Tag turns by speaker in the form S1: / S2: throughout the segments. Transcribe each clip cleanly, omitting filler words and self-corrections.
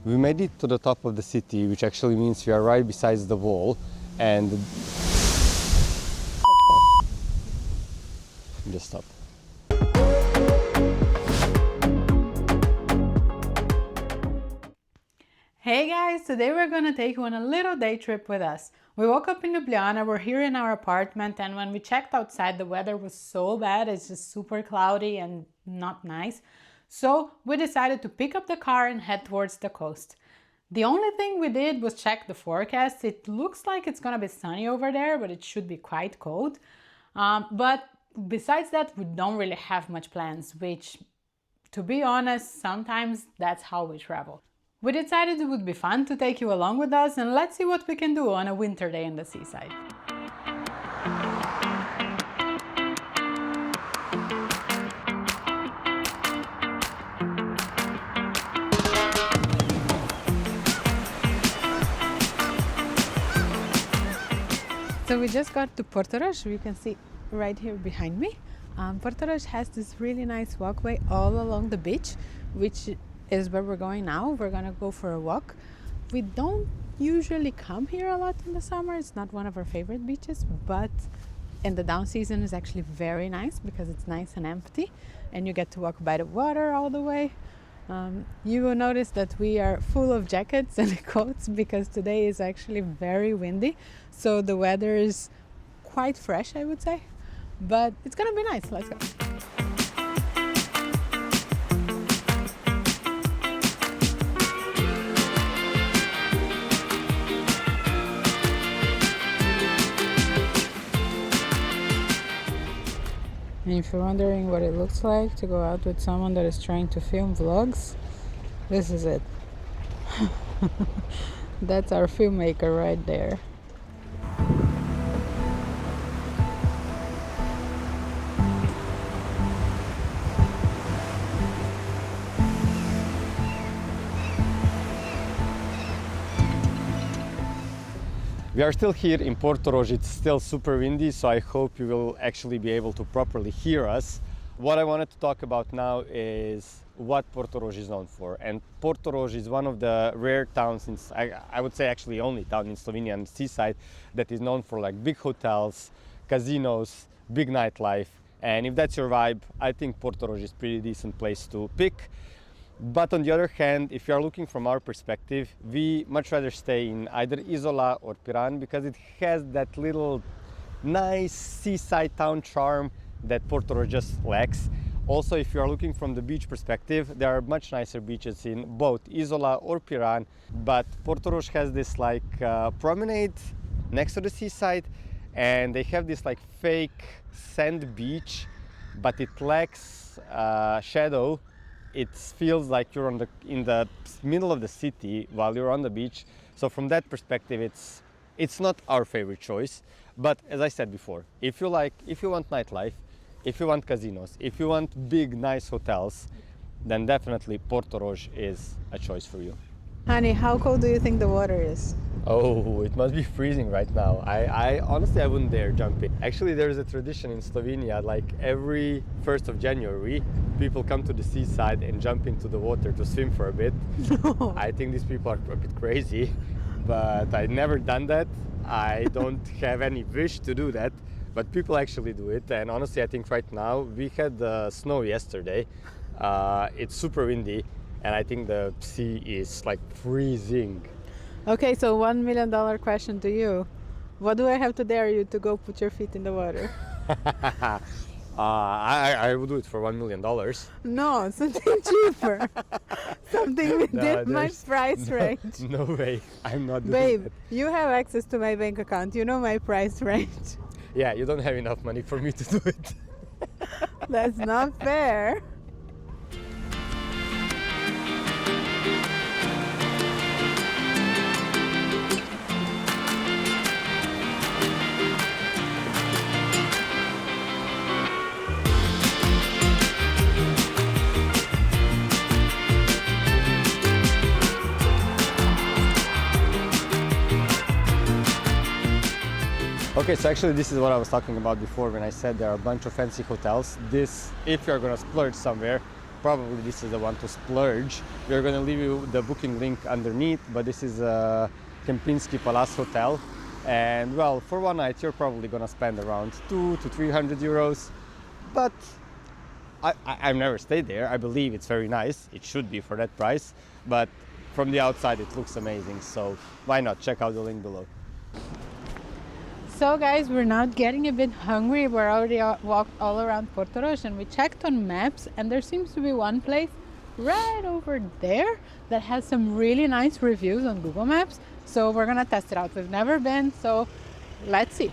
S1: We made it to the top of the city, which actually means we are right beside the wall, and just stop.
S2: Hey guys, today we're gonna take you on a little day trip with us. We woke up in Ljubljana, we're here in our apartment, and when we checked outside the weather was so bad, it's just super cloudy and not nice. So we decided to pick up the car and head towards the coast. The only thing we did was check the forecast. It looks like it's gonna be sunny over there, but it should be quite cold. But besides that, we don't really have much plans, which, to be honest, sometimes that's how we travel. We decided it would be fun to take you along with us, and let's see what we can do on a winter day in the seaside. So we just got to Portorož. You can see right here behind me. Portorož has this really nice walkway all along the beach, which is where we're going now. We're gonna go for a walk. We don't usually come here a lot in the summer. It's not one of our favorite beaches, but in the down season is actually very nice because it's nice and empty and you get to walk by the water all the way. You will notice that we are full of jackets and coats because today is actually very windy, so the weather is quite fresh, I would say, but it's gonna be nice. Let's go. And if you're wondering what it looks like to go out with someone that is trying to film vlogs, this is it. That's our filmmaker right there.
S1: We are still here in Portorož. It's still super windy, so I hope you will actually be able to properly hear us. What I wanted to talk about now is what Portorož is known for. And Portorož is one of the rare towns, I would say actually only town in Slovenian Seaside, that is known for like big hotels, casinos, big nightlife. And if that's your vibe, I think Portorož is a pretty decent place to pick. But on the other hand, if you are looking from our perspective, we much rather stay in either Isola or Piran because it has that little nice seaside town charm that Portorož just lacks. Also, if you are looking from the beach perspective, there are much nicer beaches in both Isola or Piran, but Portorož has this like promenade next to the seaside, and they have this like fake sand beach, but it lacks shadow. It feels like you're in the middle of the city while you're on the beach. So from that perspective, it's not our favorite choice. But as I said before, if you want nightlife, if you want casinos, if you want big, nice hotels, then definitely Portorož is a choice for you.
S2: Honey, how cold do you think the water is?
S1: Oh, it must be freezing right now. I honestly, I wouldn't dare jump in. Actually, there is a tradition in Slovenia, like every 1st of January, people come to the seaside and jump into the water to swim for a bit.
S2: No.
S1: I think these people are a bit crazy, but I've never done that. I don't have any wish to do that, but people actually do it. And honestly, I think right now, we had snow yesterday. It's super windy, and I think the sea is like freezing.
S2: Okay, so $1 million question to you. What do I have to dare you to go put your feet in the water?
S1: I would do it for $1 million.
S2: No, something cheaper. Something within my price range.
S1: No way, I'm not doing
S2: Babe,
S1: that.
S2: you have access to my bank account. You know my price range.
S1: Yeah, you don't have enough money for me to do it.
S2: That's not fair.
S1: Okay, so actually this is what I was talking about before when I said there are a bunch of fancy hotels. This, if you're gonna splurge somewhere, probably this is the one to splurge. We're going to leave you the booking link underneath, but this is Kempinski Palace Hotel. And well, for one night, you're probably going to spend around 200 to 300 euros. But I've never stayed there. I believe it's very nice. It should be for that price. But from the outside, it looks amazing. So why not? Check out the link below.
S2: So guys, we're now getting a bit hungry. We're already walked all around Portorož and we checked on maps, and there seems to be one place right over there that has some really nice reviews on Google Maps. So we're gonna test it out. We've never been, so let's see.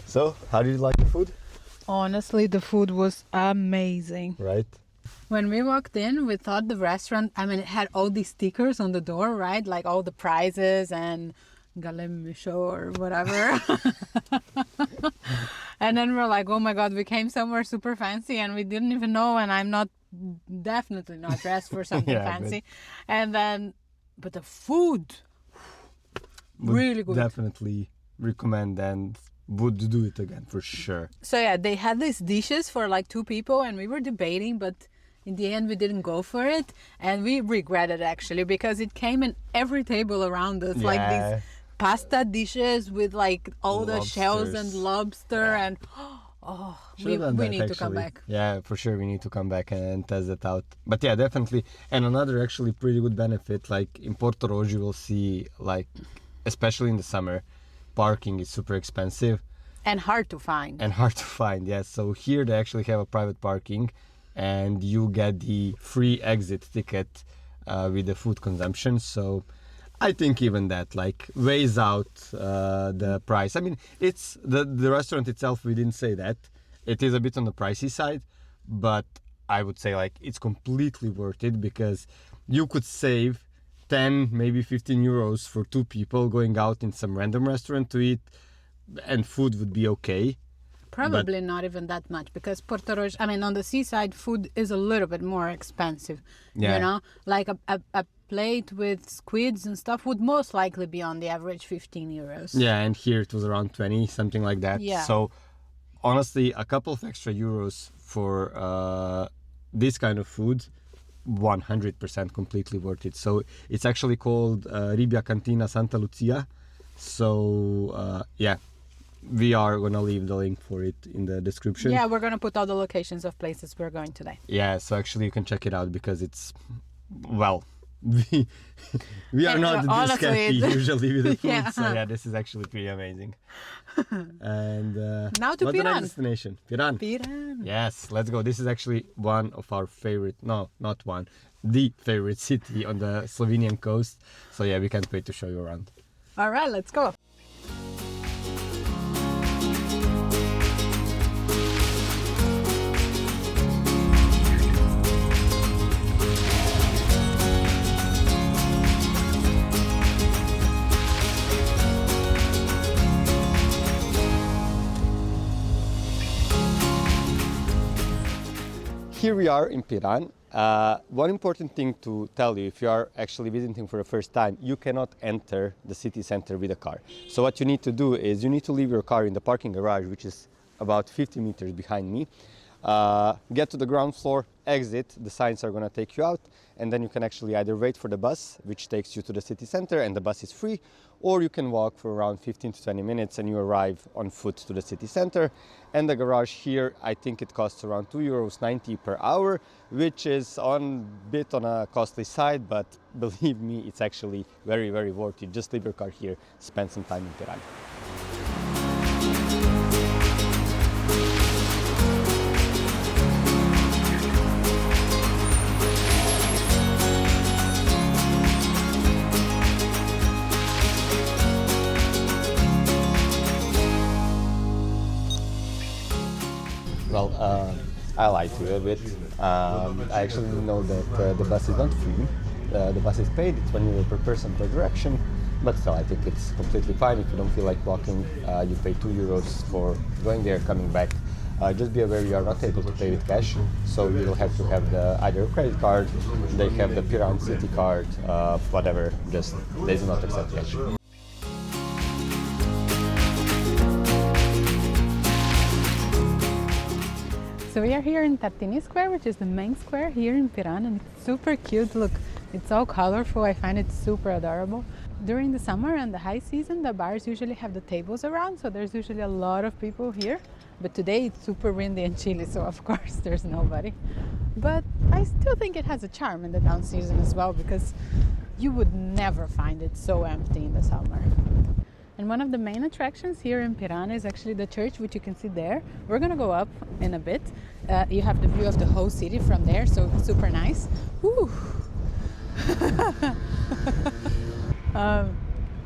S1: So, how did you like the food?
S2: Honestly, the food was amazing.
S1: Right.
S2: When we walked in, we thought the restaurant, I mean, it had all these stickers on the door, right? Like all the prizes and Galemisho or whatever. And then we're like, oh my God, we came somewhere super fancy and we didn't even know, and I'm definitely not dressed for something fancy. And then, but the food, really good.
S1: Definitely recommend and would do it again for sure.
S2: So yeah, they had these dishes for like 2 people and we were debating, but in the end we didn't go for it, and we regretted actually, because it came in every table around us, like these pasta dishes with like all the shells and lobster and we need to come back.
S1: Yeah, for sure we need to come back and test it out. But yeah, definitely. And another actually pretty good benefit, like in Portorož you will see, like especially in the summer, parking is super expensive
S2: and hard to find.
S1: Yes. So here they actually have a private parking, and you get the free exit ticket with the food consumption. So I think even that like weighs out the price. I mean, it's the restaurant itself, we didn't say that. It is a bit on the pricey side, but I would say like it's completely worth it, because you could save 10, maybe 15 euros for 2 people going out in some random restaurant to eat, and food would be okay.
S2: Probably not even that much, because Portorož, I mean, on the seaside, food is a little bit more expensive.
S1: Yeah.
S2: You know, like a plate with squids and stuff would most likely be on the average 15 euros.
S1: Yeah, and here it was around 20, something like that.
S2: Yeah.
S1: So honestly, a couple of extra euros for this kind of food, 100% completely worth it. So it's actually called Ribja Kantina Santa Lucia. So yeah, we are gonna leave the link for it in the description.
S2: Yeah, we're gonna put all the locations of places we're going today.
S1: Yeah, so actually you can check it out, because it's, well, we are not this happy usually with the food.
S2: Yeah.
S1: So yeah, this is actually pretty amazing. And
S2: now to
S1: what's
S2: Piran.
S1: the next destination? Piran.
S2: Piran.
S1: Yes, let's go. This is actually one of our favorite, no, not one, the favorite city on the Slovenian coast. So yeah, we can't wait to show you around.
S2: All right, let's go.
S1: Here we are in Piran. One important thing to tell you, if you are actually visiting for the first time, you cannot enter the city center with a car. So what you need to do is you need to leave your car in the parking garage, which is about 50 meters behind me. Get to the ground floor, exit, the signs are going to take you out, and then you can actually either wait for the bus, which takes you to the city center and the bus is free, or you can walk for around 15 to 20 minutes and you arrive on foot to the city center. And the garage here, I think it costs around 2.90 euros per hour, which is on a costly side, but believe me, it's actually very, very worth it. Just leave your car here, spend some time in Piran. Well, I lied to you a bit. I actually know that the bus is not free. The bus is paid. It's €1 per person per direction. But still, I think it's completely fine. If you don't feel like walking, you pay €2 for going there, coming back. Just be aware you are not able to pay with cash, so you will have to have either a credit card, they have the Piran City card, whatever, just they do not accept cash.
S2: So we are here in Tartini Square, which is the main square here in Piran, and it's super cute. Look, it's all colorful. I find it super adorable. During the summer and the high season, the bars usually have the tables around, so there's usually a lot of people here. But today it's super windy and chilly, so of course there's nobody. But I still think it has a charm in the down season as well, because you would never find it so empty in the summer. And one of the main attractions here in Piran is actually the church, which you can see there. We're gonna go up in a bit. You have the view of the whole city from there, so it's super nice. Woo.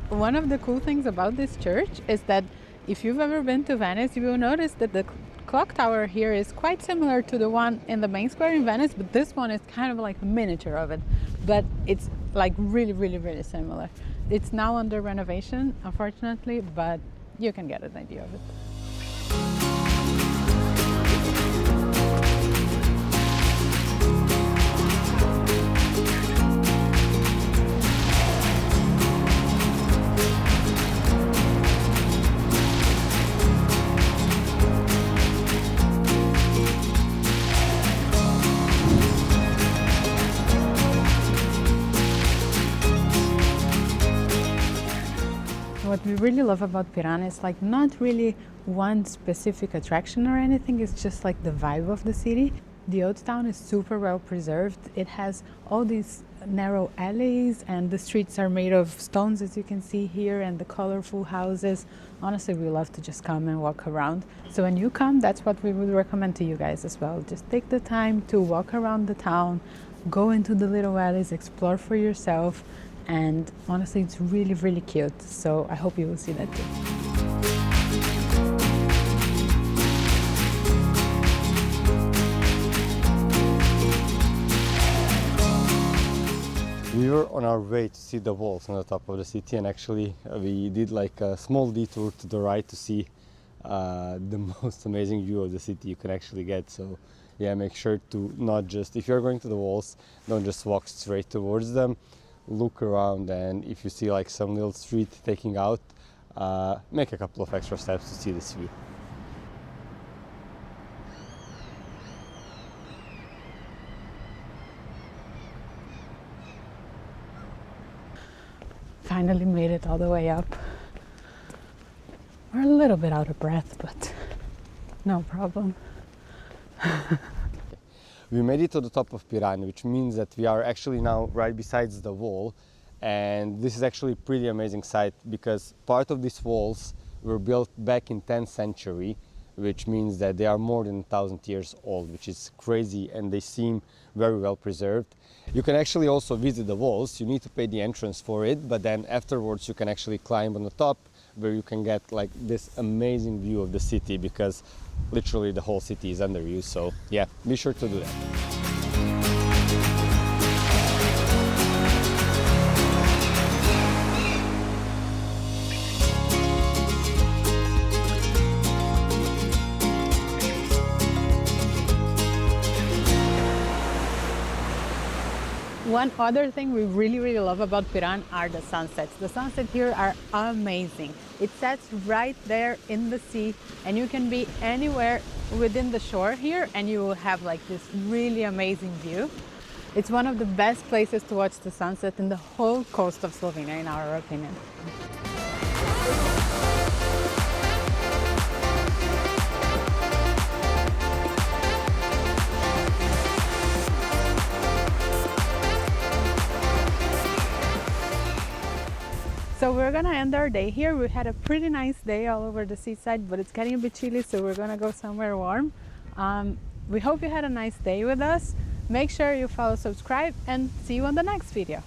S2: One of the cool things about this church is that if you've ever been to Venice, you will notice that the clock tower here is quite similar to the one in the main square in Venice, but this one is kind of like a miniature of it. But it's like really, really, really similar. It's now under renovation, unfortunately, but you can get an idea of it. What we really love about Piran is like not really one specific attraction or anything, it's just like the vibe of the city. The old town is super well preserved. It has all these narrow alleys and the streets are made of stones, as you can see here, and the colorful houses. Honestly, we love to just come and walk around. So when you come, that's what we would recommend to you guys as well. Just take the time to walk around the town, go into the little alleys, explore for yourself. And honestly, it's really, really cute. So I hope you will see that too.
S1: We were on our way to see the walls on the top of the city, and actually we did like a small detour to the right to see the most amazing view of the city you can actually get. So yeah, make sure to not just, if you're going to the walls, don't just walk straight towards them. Look around, and if you see like some little street taking out, make a couple of extra steps to see this view.
S2: Finally made it all the way up. We're a little bit out of breath, but no problem.
S1: We made it to the top of Piran, which means that we are actually now right beside the wall, and this is actually a pretty amazing sight because part of these walls were built back in 10th century, which means that they are more than 1,000 years old, which is crazy, and they seem very well preserved. You can actually also visit the walls. You need to pay the entrance for it, but then afterwards you can actually climb on the top, where you can get like this amazing view of the city, because literally the whole city is under you. So yeah, be sure to do that.
S2: One other thing we really love about Piran are the sunsets. The sunsets here are amazing. It sets right there in the sea, and you can be anywhere within the shore here and you will have like this really amazing view. It's one of the best places to watch the sunset in the whole coast of Slovenia, in our opinion. So we're gonna end our day here. We had a pretty nice day all over the seaside, but it's getting a bit chilly, so we're gonna go somewhere warm. We hope you had a nice day with us. Make sure you follow, subscribe, and see you on the next video.